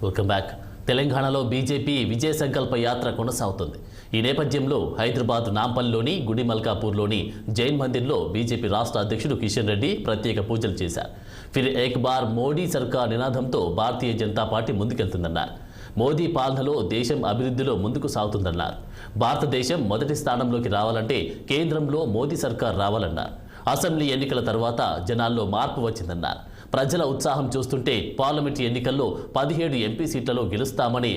Welcome back. తెలంగాణలో BJP విజయ సంకల్ప యాత్ర కొనసాగుతుంది. ఈ నేపథ్యంలో హైదరాబాద్ నాంపల్లిలోని గుడిమల్కాపూర్లోని జైన్ మందిర్లో బీజేపీ రాష్ట్ర అధ్యక్షుడు కిషన్ రెడ్డి ప్రత్యేక పూజలు చేశారు. ఫిర్ ఏక్ బార్ మోడీ సర్కార్ నినాదంతో భారతీయ జనతా పార్టీ ముందుకెళ్తుందన్నారు. మోదీ పాలనలో దేశం అభివృద్ధిలో ముందుకు సాగుతుందన్నారు. భారతదేశం మొదటి స్థానంలోకి రావాలంటే కేంద్రంలో మోదీ సర్కార్ రావాలన్నారు. అసెంబ్లీ ఎన్నికల తర్వాత జనాల్లో మార్పు వచ్చిందన్నారు. ప్రజల ఉత్సాహం చూస్తుంటే పార్లమెంట్ ఎన్నికల్లో 17 ఎంపీ సీట్లలో గెలుస్తామని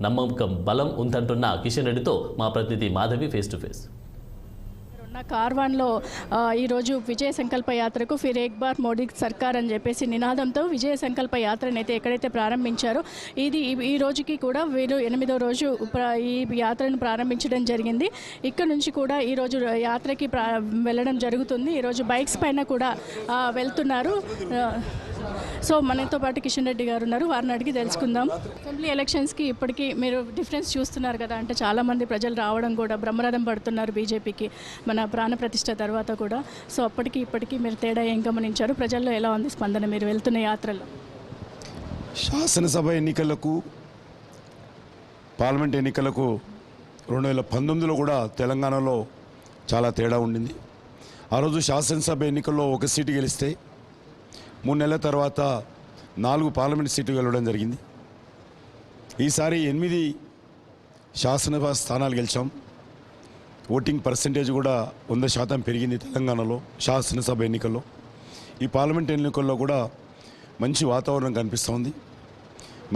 నమ్మకం బలం ఉందంటున్న కిషన్ రెడ్డితో మా ప్రతినిధి మాధవి ఫేస్ టు ఫేస్. కార్వాన్లో ఈరోజు విజయ సంకల్ప యాత్రకు ఫిర్ ఏక్ బార్ మోడీ సర్కార్ అని చెప్పేసి నినాదంతో విజయ సంకల్ప యాత్రను అయితే ఎక్కడైతే ప్రారంభించారో ఇది ఈ రోజుకి కూడా వీరు 8వ రోజు ఈ యాత్రను ప్రారంభించడం జరిగింది. ఇక్కడ నుంచి కూడా ఈరోజు యాత్రకి వెళ్ళడం జరుగుతుంది. ఈరోజు బైక్స్ పైన కూడా వెళ్తున్నారు. సో మనతో పాటు కిషన్ రెడ్డి గారు ఉన్నారు, వారిని అడిగి తెలుసుకుందాం. అసెంబ్లీ ఎలక్షన్స్కి ఇప్పటికీ మీరు డిఫరెన్స్ చూస్తున్నారు కదా, అంటే చాలామంది ప్రజలు రావడం కూడా బ్రహ్మరథం పడుతున్నారు బీజేపీకి మన ప్రాణ ప్రతిష్ఠ తర్వాత కూడా. సో అప్పటికి ఇప్పటికీ మీరు తేడా ఏం గమనించారు? ప్రజల్లో ఎలా ఉంది స్పందన మీరు వెళ్తున్న యాత్రలో? శాసనసభ ఎన్నికలకు పార్లమెంట్ ఎన్నికలకు 2019లో కూడా తెలంగాణలో చాలా తేడా ఉండింది. ఆ రోజు శాసనసభ ఎన్నికల్లో ఒక సీటు గెలిస్తే 3 నెలల తర్వాత 4 పార్లమెంట్ సీట్లు గెలవడం జరిగింది. ఈసారి 8 శాసనసభ స్థానాలు గెలిచాం. ఓటింగ్ పర్సంటేజ్ కూడా 100% పెరిగింది తెలంగాణలో శాసనసభ ఎన్నికల్లో. ఈ పార్లమెంట్ ఎన్నికల్లో కూడా మంచి వాతావరణం కనిపిస్తోంది.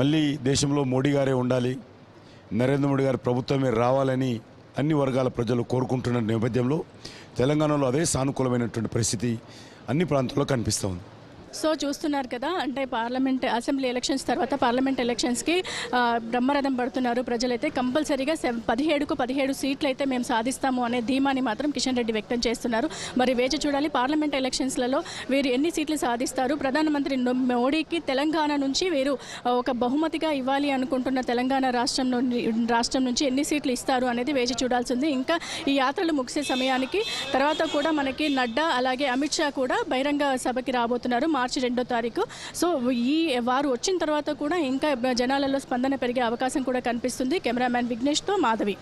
మళ్ళీ దేశంలో మోడీ గారే ఉండాలి, నరేంద్ర మోడీ గారి ప్రభుత్వమే రావాలని అన్ని వర్గాల ప్రజలు కోరుకుంటున్న నేపథ్యంలో తెలంగాణలో అదే సానుకూలమైనటువంటి పరిస్థితి అన్ని ప్రాంతాల్లో కనిపిస్తోంది. సో చూస్తున్నారు కదా, అంటే అసెంబ్లీ ఎలక్షన్స్ తర్వాత పార్లమెంట్ ఎలక్షన్స్కి బ్రహ్మరథం పడుతున్నారు ప్రజలైతే. కంపల్సరీగా 17 సీట్లు అయితే మేము సాధిస్తాము అనే ధీమాని మాత్రం కిషన్ రెడ్డి వ్యక్తం చేస్తున్నారు. మరి వేచి చూడాలి పార్లమెంట్ ఎలక్షన్స్లలో వీరు ఎన్ని సీట్లు సాధిస్తారు. ప్రధానమంత్రి మోడీకి తెలంగాణ నుంచి వీరు ఒక బహుమతిగా ఇవ్వాలి అనుకుంటున్న తెలంగాణ రాష్ట్రం నుంచి ఎన్ని సీట్లు ఇస్తారు అనేది వేచి చూడాల్సింది. ఇంకా ఈ యాత్రలు ముగిసే సమయానికి తర్వాత కూడా మనకి నడ్డా అలాగే అమిత్ షా కూడా బహిరంగ సభకి రాబోతున్నారు మార్చి 2వ తారీఖు. సో వారు వచ్చిన తర్వాత కూడా ఇంకా జనాలలో స్పందన పెరిగే అవకాశం కూడా కనిపిస్తుంది. కెమెరామ్యాన్ విఘ్నేష్తో మాధవి.